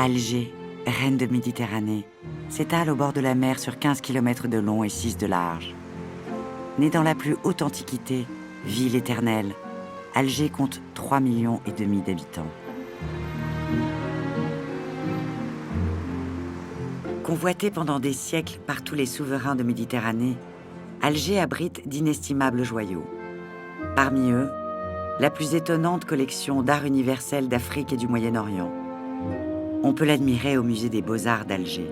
Alger, reine de Méditerranée, s'étale au bord de la mer sur 15 km de long et 6 de large. Née dans la plus haute antiquité, ville éternelle, Alger compte 3,5 millions d'habitants. Convoitée pendant des siècles par tous les souverains de Méditerranée, Alger abrite d'inestimables joyaux. Parmi eux, la plus étonnante collection d'art universel d'Afrique et du Moyen-Orient. On peut l'admirer au musée des Beaux-Arts d'Alger.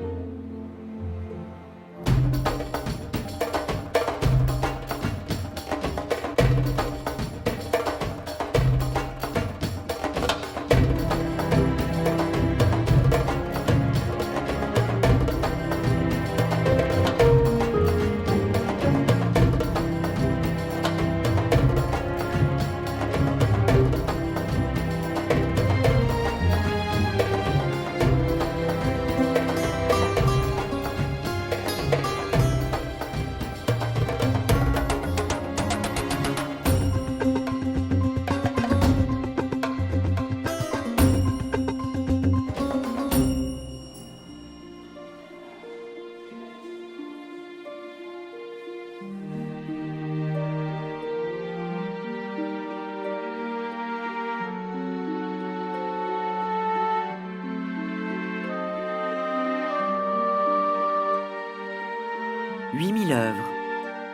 « 8000 œuvres,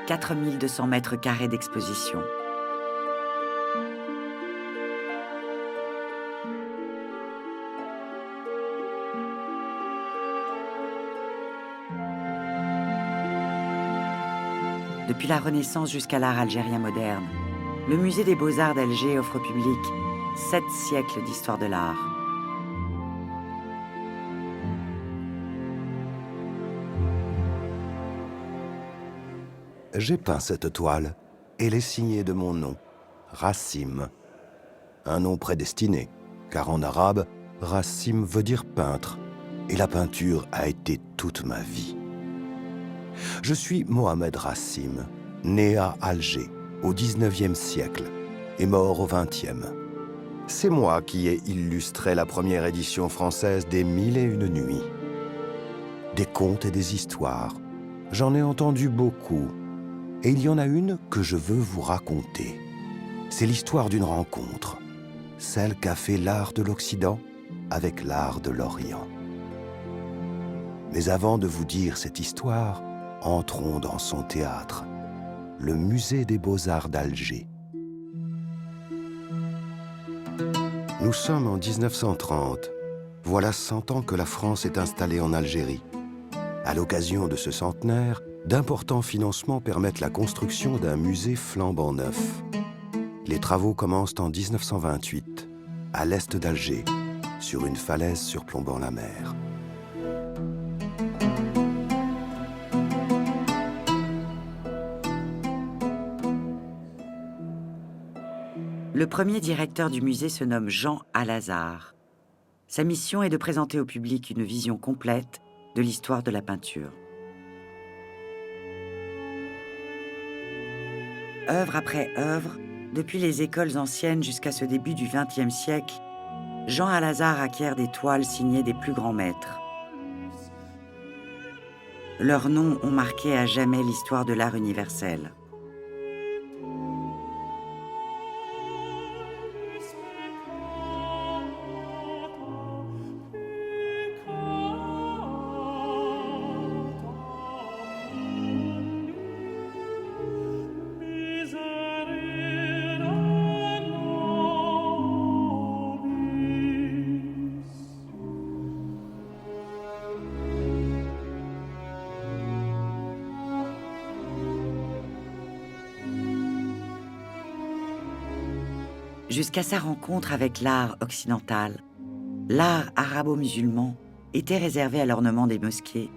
4200 mètres carrés d'exposition. Depuis la Renaissance jusqu'à l'art algérien moderne, le musée des Beaux-Arts d'Alger offre au public 7 siècles d'histoire de l'art. J'ai peint cette toile. Elle est signée de mon nom, Rassim. Un nom prédestiné, car en arabe, Rassim veut dire peintre, et la peinture a été toute ma vie. Je suis Mohamed Rassim, né à Alger au XIXe siècle et mort au XXe. C'est moi qui ai illustré la première édition française des 1001 nuits. Des contes et des histoires, j'en ai entendu beaucoup. Et il y en a une que je veux vous raconter. C'est l'histoire d'une rencontre, celle qu'a fait l'art de l'Occident avec l'art de l'Orient. Mais avant de vous dire cette histoire, entrons dans son théâtre, le musée des Beaux-Arts d'Alger. Nous sommes en 1930. Voilà 100 ans que la France est installée en Algérie. À l'occasion de ce centenaire, d'importants financements permettent la construction d'un musée flambant neuf. Les travaux commencent en 1928, à l'est d'Alger, sur une falaise surplombant la mer. Le premier directeur du musée se nomme Jean Alazard. Sa mission est de présenter au public une vision complète de l'histoire de la peinture. Œuvre après œuvre, depuis les écoles anciennes jusqu'à ce début du XXe siècle, Jean Alazard acquiert des toiles signées des plus grands maîtres. Leurs noms ont marqué à jamais l'histoire de l'art universel. Jusqu'à sa rencontre avec l'art occidental, l'art arabo-musulman était réservé à l'ornement des mosquées,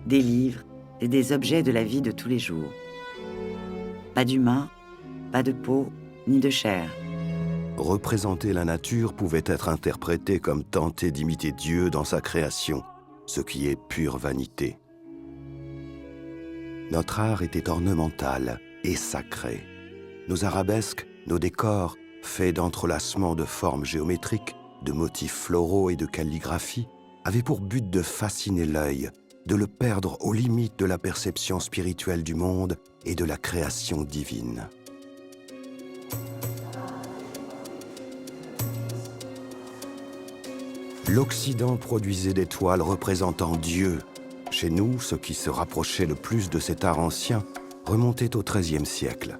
des livres et des objets de la vie de tous les jours. Pas d'humain, pas de peau, ni de chair. Représenter la nature pouvait être interprété comme tenter d'imiter Dieu dans sa création, ce qui est pure vanité. Notre art était ornemental et sacré. Nos arabesques, nos décors, faits d'entrelacements de formes géométriques, de motifs floraux et de calligraphie, avait pour but de fasciner l'œil, de le perdre aux limites de la perception spirituelle du monde et de la création divine. L'Occident produisait des toiles représentant Dieu. Chez nous, ce qui se rapprochait le plus de cet art ancien remontait au XIIIe siècle.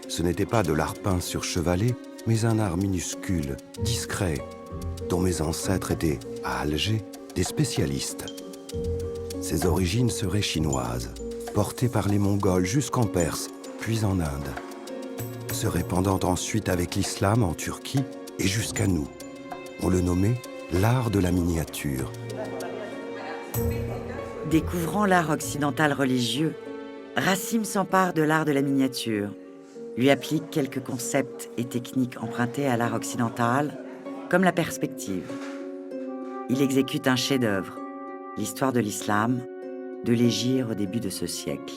Ce n'était pas de l'art peint sur chevalet, mais un art minuscule, discret, dont mes ancêtres étaient, à Alger, des spécialistes. Ses origines seraient chinoises, portées par les Mongols jusqu'en Perse, puis en Inde, se répandant ensuite avec l'islam en Turquie et jusqu'à nous. On le nommait l'art de la miniature. Découvrant l'art occidental religieux, Racine s'empare de l'art de la miniature, lui applique quelques concepts et techniques empruntés à l'art occidental, comme la perspective. Il exécute un chef-d'œuvre, l'histoire de l'islam, de l'Hégire au début de ce siècle.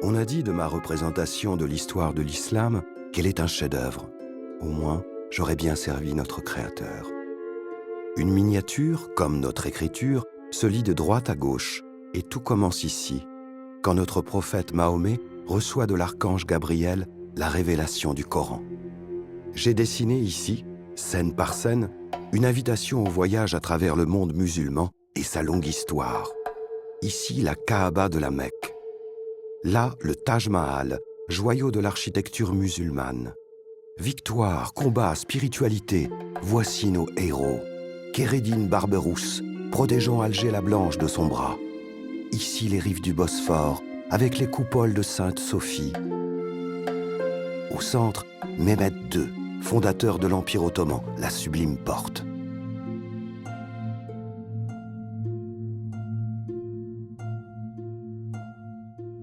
On a dit de ma représentation de l'histoire de l'islam qu'elle est un chef-d'œuvre. Au moins, j'aurais bien servi notre Créateur. Une miniature, comme notre écriture, se lit de droite à gauche, et tout commence ici, quand notre prophète Mahomet reçoit de l'archange Gabriel la révélation du Coran. J'ai dessiné ici, scène par scène, une invitation au voyage à travers le monde musulman et sa longue histoire. Ici, la Kaaba de la Mecque. Là, le Taj Mahal, joyau de l'architecture musulmane. Victoire, combat, spiritualité, voici nos héros. Kérédine Barberousse, protégeant Alger la Blanche de son bras. Ici les rives du Bosphore, avec les coupoles de Sainte-Sophie. Au centre, Mehmed II, fondateur de l'Empire ottoman, la sublime porte.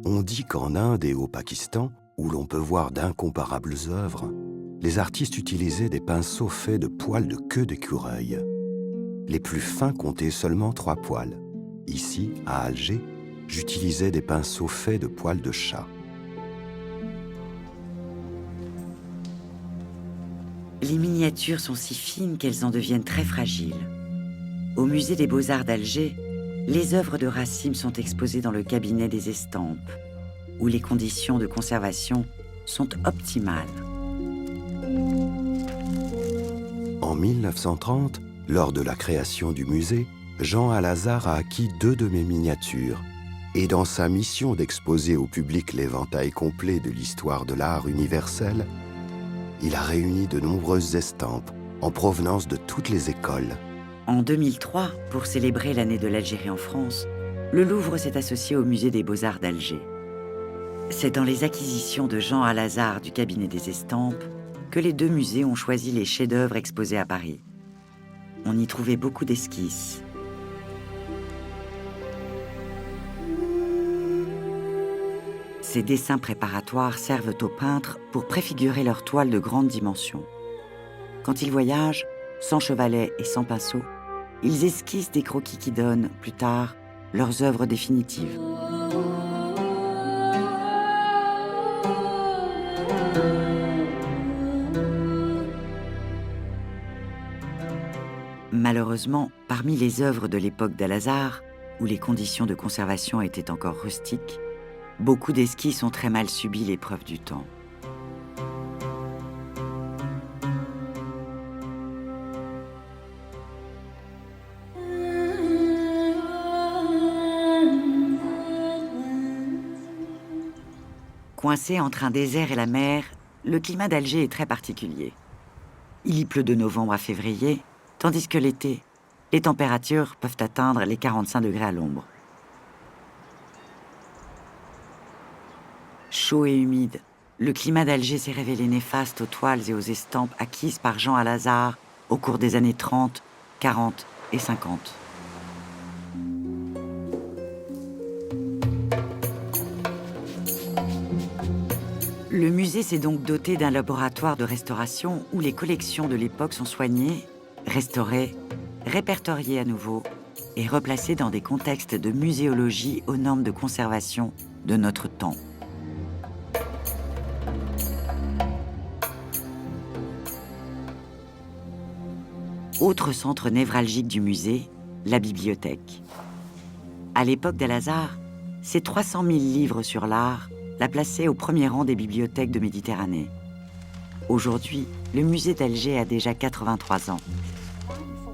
On dit qu'en Inde et au Pakistan, où l'on peut voir d'incomparables œuvres, les artistes utilisaient des pinceaux faits de poils de queue d'écureuil. Les plus fins comptaient seulement 3 poils. Ici, à Alger, j'utilisais des pinceaux faits de poils de chat. Les miniatures sont si fines qu'elles en deviennent très fragiles. Au musée des Beaux-Arts d'Alger, les œuvres de Racine sont exposées dans le cabinet des estampes, où les conditions de conservation sont optimales. En 1930, lors de la création du musée, Jean Alazard a acquis 2 de mes miniatures. Et dans sa mission d'exposer au public l'éventail complet de l'histoire de l'art universel, il a réuni de nombreuses estampes en provenance de toutes les écoles. En 2003, pour célébrer l'année de l'Algérie en France, le Louvre s'est associé au musée des Beaux-Arts d'Alger. C'est dans les acquisitions de Jean Alazard du cabinet des estampes que les 2 musées ont choisi les chefs-d'œuvre exposés à Paris. On y trouvait beaucoup d'esquisses. Ces dessins préparatoires servent aux peintres pour préfigurer leurs toiles de grande dimension. Quand ils voyagent, sans chevalet et sans pinceau, ils esquissent des croquis qui donnent, plus tard, leurs œuvres définitives. Malheureusement, parmi les œuvres de l'époque d'Al-Azhar, où les conditions de conservation étaient encore rustiques, beaucoup d'esquisses ont très mal subi l'épreuve du temps. Coincé entre un désert et la mer, le climat d'Alger est très particulier. Il y pleut de novembre à février, tandis que l'été, les températures peuvent atteindre les 45 degrés à l'ombre. Chaud et humide, le climat d'Alger s'est révélé néfaste aux toiles et aux estampes acquises par Jean Alazard au cours des années 30, 40 et 50. Le musée s'est donc doté d'un laboratoire de restauration où les collections de l'époque sont soignées, restaurées, répertoriées à nouveau et replacées dans des contextes de muséologie aux normes de conservation de notre temps. Autre centre névralgique du musée, la bibliothèque. À l'époque d'Al-Azhar, ses 300 000 livres sur l'art la plaçaient au premier rang des bibliothèques de Méditerranée. Aujourd'hui, le musée d'Alger a déjà 83 ans.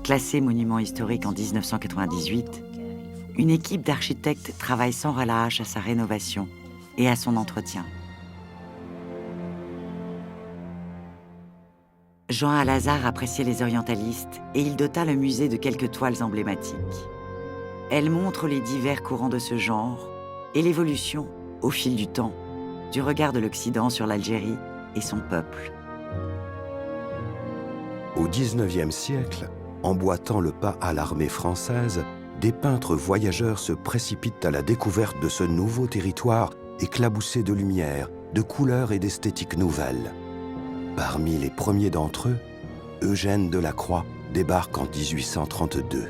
Classé monument historique en 1998, une équipe d'architectes travaille sans relâche à sa rénovation et à son entretien. Jean Al-Azhar appréciait les orientalistes et il dota le musée de quelques toiles emblématiques. Elles montrent les divers courants de ce genre et l'évolution, au fil du temps, du regard de l'Occident sur l'Algérie et son peuple. Au XIXe siècle, emboîtant le pas à l'armée française, des peintres voyageurs se précipitent à la découverte de ce nouveau territoire éclaboussé de lumière, de couleurs et d'esthétiques nouvelles. Parmi les premiers d'entre eux, Eugène Delacroix débarque en 1832.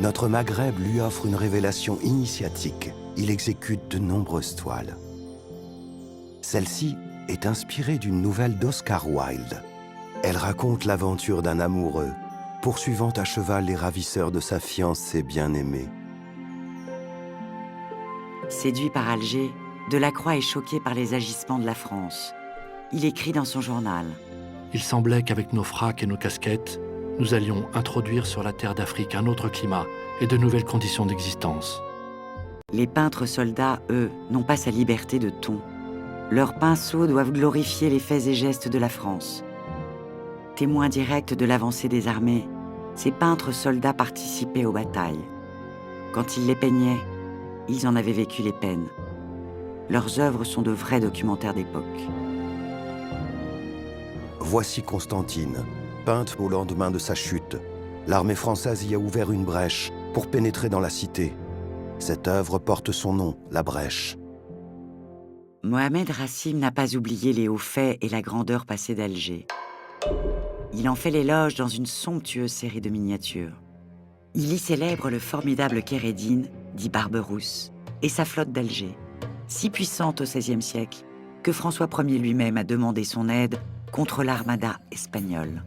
Notre Maghreb lui offre une révélation initiatique. Il exécute de nombreuses toiles. Celle-ci est inspirée d'une nouvelle d'Oscar Wilde. Elle raconte l'aventure d'un amoureux, poursuivant à cheval les ravisseurs de sa fiancée bien-aimée. Séduit par Alger, Delacroix est choqué par les agissements de la France. Il écrit dans son journal « Il semblait qu'avec nos fracs et nos casquettes, nous allions introduire sur la terre d'Afrique un autre climat et de nouvelles conditions d'existence. » Les peintres soldats, eux, n'ont pas sa liberté de ton. Leurs pinceaux doivent glorifier les faits et gestes de la France. Témoins directs de l'avancée des armées, ces peintres soldats participaient aux batailles. Quand ils les peignaient, ils en avaient vécu les peines. Leurs œuvres sont de vrais documentaires d'époque. Voici Constantine, peinte au lendemain de sa chute. L'armée française y a ouvert une brèche pour pénétrer dans la cité. Cette œuvre porte son nom, la brèche. Mohamed Rassim n'a pas oublié les hauts faits et la grandeur passée d'Alger. Il en fait l'éloge dans une somptueuse série de miniatures. Il y célèbre le formidable Kérédine, dit Barberousse, et sa flotte d'Alger, si puissante au XVIe siècle que François Ier lui-même a demandé son aide contre l'armada espagnole.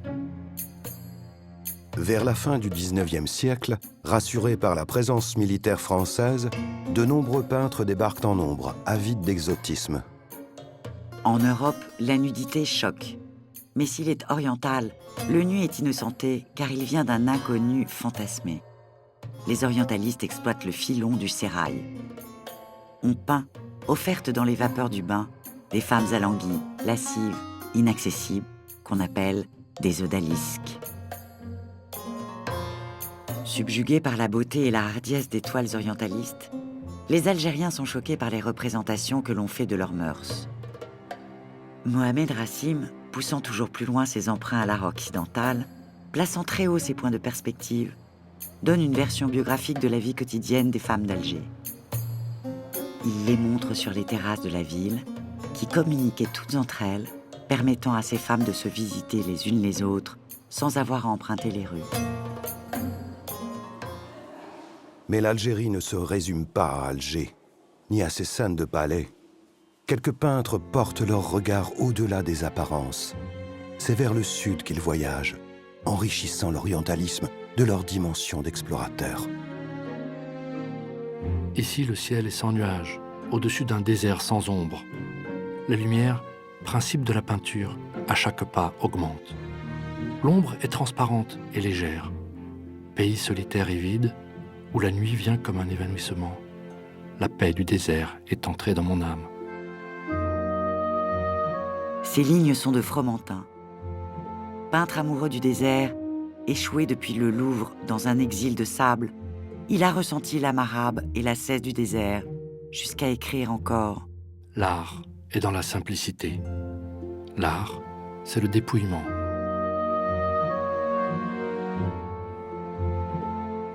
Vers la fin du XIXe siècle, rassurés par la présence militaire française, de nombreux peintres débarquent en nombre, avides d'exotisme. En Europe, la nudité choque. Mais s'il est oriental, le nu est innocenté car il vient d'un inconnu fantasmé. Les orientalistes exploitent le filon du sérail. On peint, offertes dans les vapeurs du bain, des femmes alanguies, lascives, inaccessibles, qu'on appelle des odalisques. Subjugués par la beauté et la hardiesse des toiles orientalistes, les Algériens sont choqués par les représentations que l'on fait de leurs mœurs. Mohamed Rassim, poussant toujours plus loin ses emprunts à l'art occidental, plaçant très haut ses points de perspective, donne une version biographique de la vie quotidienne des femmes d'Alger. Il les montre sur les terrasses de la ville, qui communiquaient toutes entre elles, permettant à ces femmes de se visiter les unes les autres sans avoir à emprunter les rues. Mais l'Algérie ne se résume pas à Alger, ni à ses scènes de palais. Quelques peintres portent leur regard au-delà des apparences. C'est vers le sud qu'ils voyagent, enrichissant l'orientalisme de leur dimension d'explorateurs. Ici, le ciel est sans nuages, au-dessus d'un désert sans ombre. La lumière, principe de la peinture, à chaque pas augmente. L'ombre est transparente et légère. Pays solitaire et vide, où la nuit vient comme un évanouissement. La paix du désert est entrée dans mon âme. Ces lignes sont de Fromentin. Peintre amoureux du désert, échoué depuis le Louvre dans un exil de sable, il a ressenti l'âme arabe et la cesse du désert, jusqu'à écrire encore. L'art est dans la simplicité. L'art, c'est le dépouillement.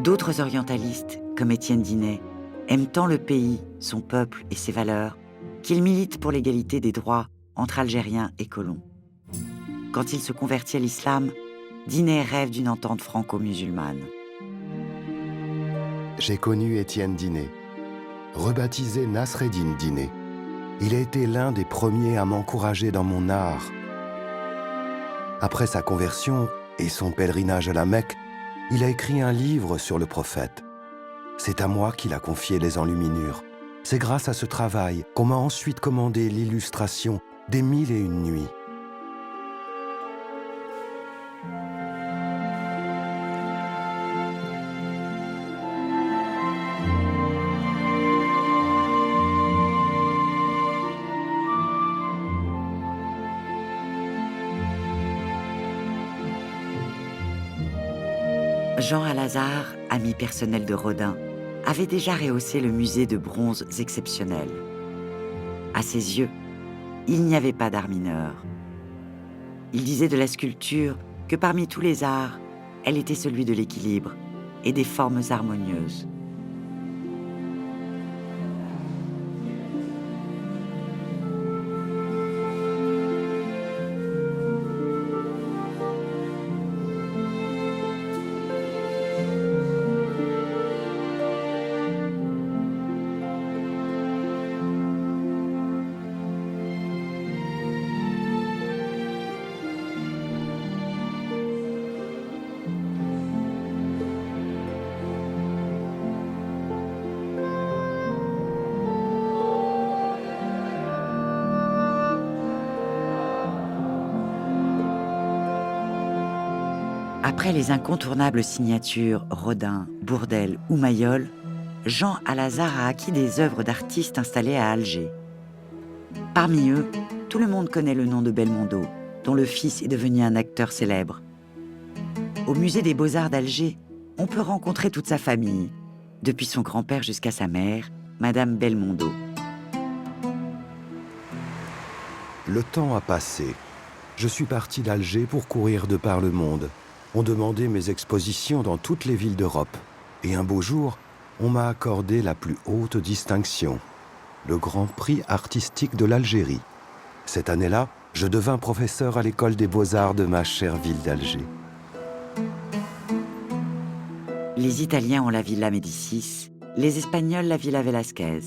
D'autres orientalistes, comme Étienne Dinet, aiment tant le pays, son peuple et ses valeurs, qu'ils militent pour l'égalité des droits entre Algériens et colons. Quand il se convertit à l'islam, Dinet rêve d'une entente franco-musulmane. J'ai connu Étienne Dinet, rebaptisé Nasreddin Dinet. Il a été l'un des premiers à m'encourager dans mon art. Après sa conversion et son pèlerinage à la Mecque, Il a écrit un livre sur le prophète. C'est à moi qu'il a confié les enluminures. C'est grâce à ce travail qu'on m'a ensuite commandé l'illustration des 1001 nuits. Jean Alazard, ami personnel de Rodin, avait déjà rehaussé le musée de bronzes exceptionnels. À ses yeux, il n'y avait pas d'art mineur. Il disait de la sculpture que parmi tous les arts, elle était celui de l'équilibre et des formes harmonieuses. Après les incontournables signatures Rodin, Bourdelle ou Mayol, Jean Alazard a acquis des œuvres d'artistes installés à Alger. Parmi eux, tout le monde connaît le nom de Belmondo, dont le fils est devenu un acteur célèbre. Au musée des Beaux-Arts d'Alger, on peut rencontrer toute sa famille, depuis son grand-père jusqu'à sa mère, Madame Belmondo. Le temps a passé. Je suis parti d'Alger pour courir de par le monde. On demandait mes expositions dans toutes les villes d'Europe. Et un beau jour, on m'a accordé la plus haute distinction, le Grand Prix artistique de l'Algérie. Cette année-là, je devins professeur à l'école des Beaux-Arts de ma chère ville d'Alger. Les Italiens ont la Villa Médicis, les Espagnols la Villa Velázquez.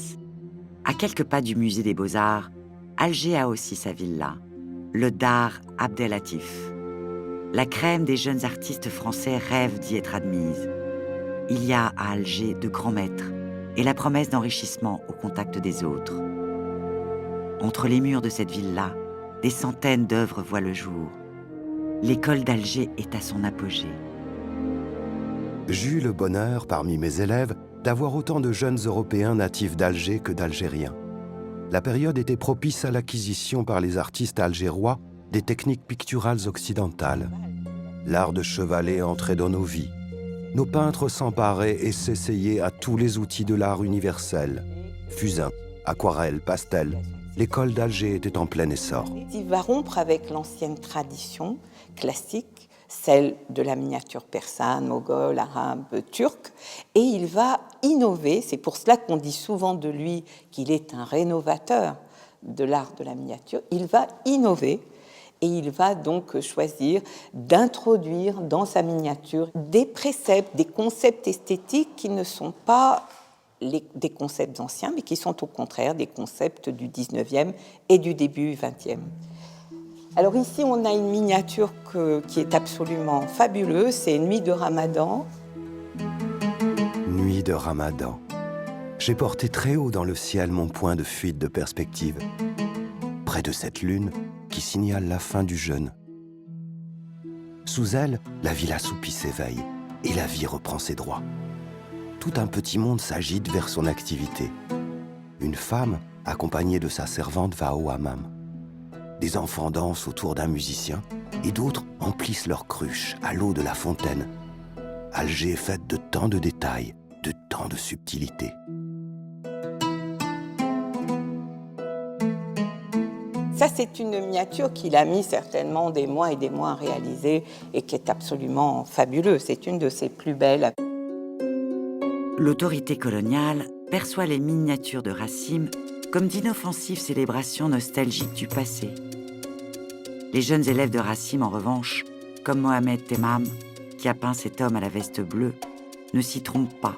À quelques pas du musée des Beaux-Arts, Alger a aussi sa villa, le Dar Abdelatif. La crème des jeunes artistes français rêve d'y être admise. Il y a à Alger de grands maîtres et la promesse d'enrichissement au contact des autres. Entre les murs de cette villa, des centaines d'œuvres voient le jour. L'école d'Alger est à son apogée. J'eus le bonheur, parmi mes élèves, d'avoir autant de jeunes Européens natifs d'Alger que d'Algériens. La période était propice à l'acquisition par les artistes algérois des techniques picturales occidentales. L'art de chevaler entrait dans nos vies. Nos peintres s'emparaient et s'essayaient à tous les outils de l'art universel. Fusain, aquarelle, pastel. L'école d'Alger était en plein essor. Il va rompre avec l'ancienne tradition classique, celle de la miniature persane, moghole, arabe, turque, et il va innover. C'est pour cela qu'on dit souvent de lui qu'il est un rénovateur de l'art de la miniature. Il va innover. Et il va donc choisir d'introduire dans sa miniature des préceptes, des concepts esthétiques qui ne sont pas des concepts anciens, mais qui sont au contraire des concepts du 19e et du début 20e. Alors ici, on a une miniature qui est absolument fabuleuse, c'est Nuit de Ramadan. Nuit de Ramadan. J'ai porté très haut dans le ciel mon point de fuite de perspective. Près de cette lune, qui signale la fin du jeûne. Sous elle, la ville assoupie s'éveille et la vie reprend ses droits. Tout un petit monde s'agite vers son activité. Une femme, accompagnée de sa servante, va au hammam. Des enfants dansent autour d'un musicien et d'autres emplissent leurs cruches à l'eau de la fontaine. Alger est faite de tant de détails, de tant de subtilités. Ça, c'est une miniature qu'il a mis certainement des mois et des mois à réaliser et qui est absolument fabuleuse. C'est une de ses plus belles. L'autorité coloniale perçoit les miniatures de Racine comme d'inoffensives célébrations nostalgiques du passé. Les jeunes élèves de Racine, en revanche, comme Mohamed Temam, qui a peint cet homme à la veste bleue, ne s'y trompent pas.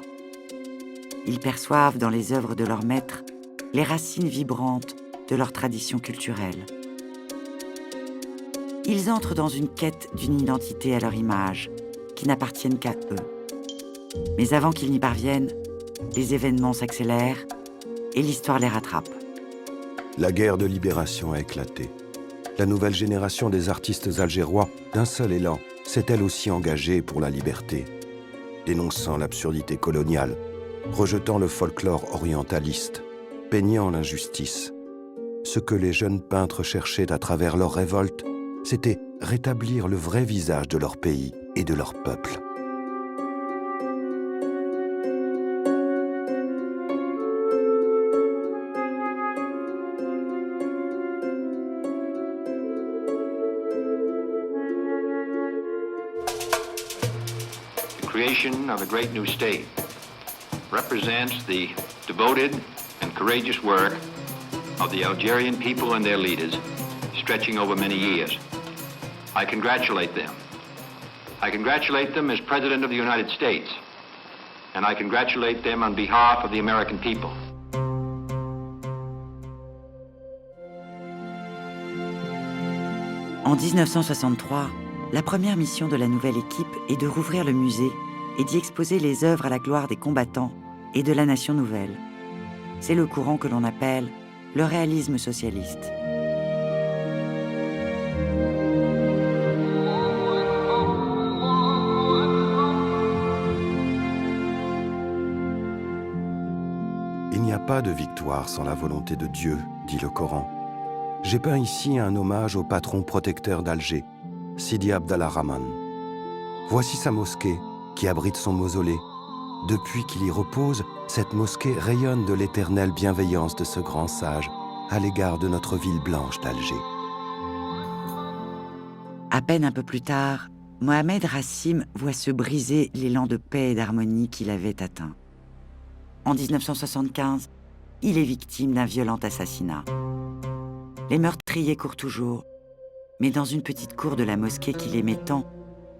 Ils perçoivent dans les œuvres de leur maître les racines vibrantes de leur tradition culturelle. Ils entrent dans une quête d'une identité à leur image, qui n'appartiennent qu'à eux. Mais avant qu'ils n'y parviennent, les événements s'accélèrent et l'histoire les rattrape. La guerre de libération a éclaté. La nouvelle génération des artistes algérois, d'un seul élan, s'est elle aussi engagée pour la liberté, dénonçant l'absurdité coloniale, rejetant le folklore orientaliste, peignant l'injustice. Ce que les jeunes peintres cherchaient à travers leur révolte, c'était rétablir le vrai visage de leur pays et de leur peuple. The creation of a great new state represents the devoted and courageous work of the Algerian people and their leaders, stretching over many years. I congratulate them. I congratulate them as President of the United States, and I congratulate them on behalf of the American people. En 1963, la première mission de la nouvelle équipe est de rouvrir le musée et d'y exposer les œuvres à la gloire des combattants et de la nation nouvelle. C'est le courant que l'on appelle le réalisme socialiste. Il n'y a pas de victoire sans la volonté de Dieu, dit le Coran. J'ai peint ici un hommage au patron protecteur d'Alger, Sidi Abdallah Rahman. Voici sa mosquée, qui abrite son mausolée. Depuis qu'il y repose, cette mosquée rayonne de l'éternelle bienveillance de ce grand sage à l'égard de notre ville blanche d'Alger. À peine un peu plus tard, Mohamed Rassim voit se briser l'élan de paix et d'harmonie qu'il avait atteint. En 1975, il est victime d'un violent assassinat. Les meurtriers courent toujours, mais dans une petite cour de la mosquée qu'il aimait tant,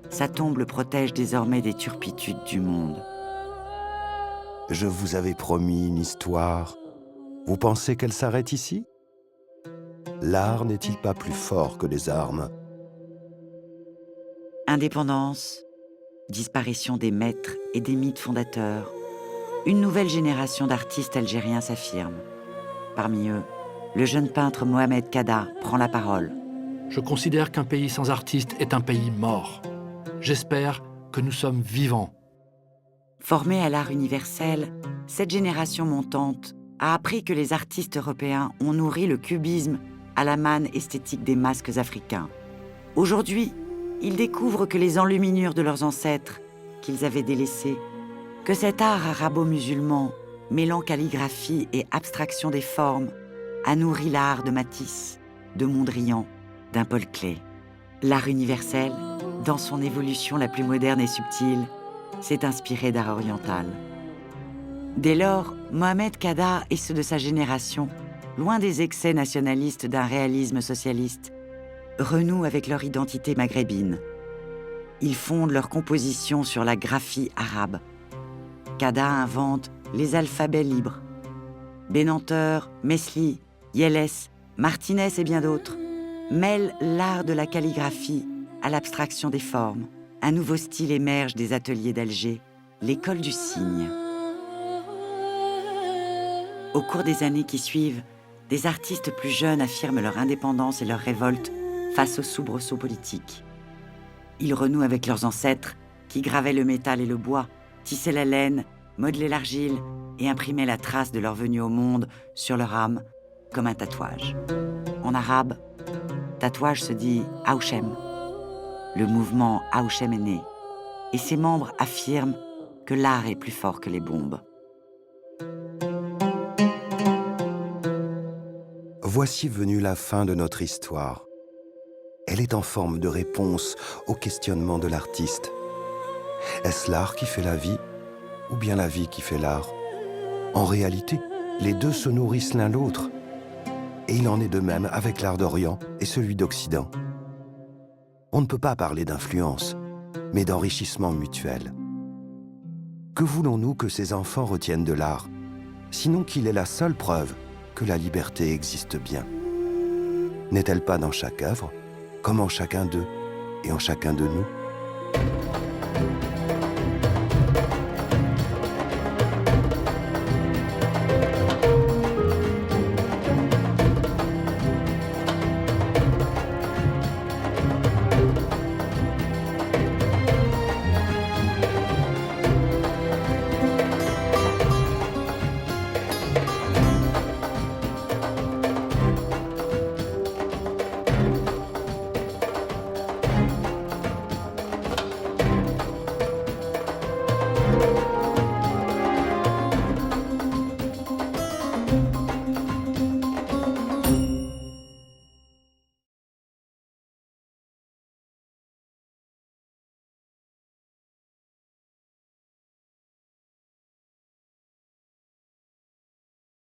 sa tombe le protège désormais des turpitudes du monde. Je vous avais promis une histoire. Vous pensez qu'elle s'arrête ici? L'art n'est-il pas plus fort que les armes? Indépendance, disparition des maîtres et des mythes fondateurs, une nouvelle génération d'artistes algériens s'affirme. Parmi eux, le jeune peintre Mohamed Kada prend la parole. Je considère qu'un pays sans artistes est un pays mort. J'espère que nous sommes vivants. Formée à l'art universel, cette génération montante a appris que les artistes européens ont nourri le cubisme à la manne esthétique des masques africains. Aujourd'hui, ils découvrent que les enluminures de leurs ancêtres, qu'ils avaient délaissés, que cet art arabo-musulman, mêlant calligraphie et abstraction des formes, a nourri l'art de Matisse, de Mondrian, d'un Paul Klee. L'art universel, dans son évolution la plus moderne et subtile, s'est inspiré d'art oriental. Dès lors, Mohamed Kada et ceux de sa génération, loin des excès nationalistes d'un réalisme socialiste, renouent avec leur identité maghrébine. Ils fondent leur composition sur la graphie arabe. Kada invente les alphabets libres. Bénanteur, Mesli, Yelles, Martinez et bien d'autres mêlent l'art de la calligraphie à l'abstraction des formes. Un nouveau style émerge des ateliers d'Alger, l'école du cygne. Au cours des années qui suivent, des artistes plus jeunes affirment leur indépendance et leur révolte face aux soubresauts politiques. Ils renouent avec leurs ancêtres qui gravaient le métal et le bois, tissaient la laine, modelaient l'argile et imprimaient la trace de leur venue au monde sur leur âme comme un tatouage. En arabe, tatouage se dit « Aouchem ». Le mouvement Aouchem est né, et ses membres affirment que l'art est plus fort que les bombes. Voici venue la fin de notre histoire. Elle est en forme de réponse au questionnement de l'artiste. Est-ce l'art qui fait la vie, ou bien la vie qui fait l'art? En réalité, les deux se nourrissent l'un l'autre. Et il en est de même avec l'art d'Orient et celui d'Occident. On ne peut pas parler d'influence, mais d'enrichissement mutuel. Que voulons-nous que ces enfants retiennent de l'art, sinon qu'il est la seule preuve que la liberté existe bien? N'est-elle pas dans chaque œuvre, comme en chacun d'eux et en chacun de nous?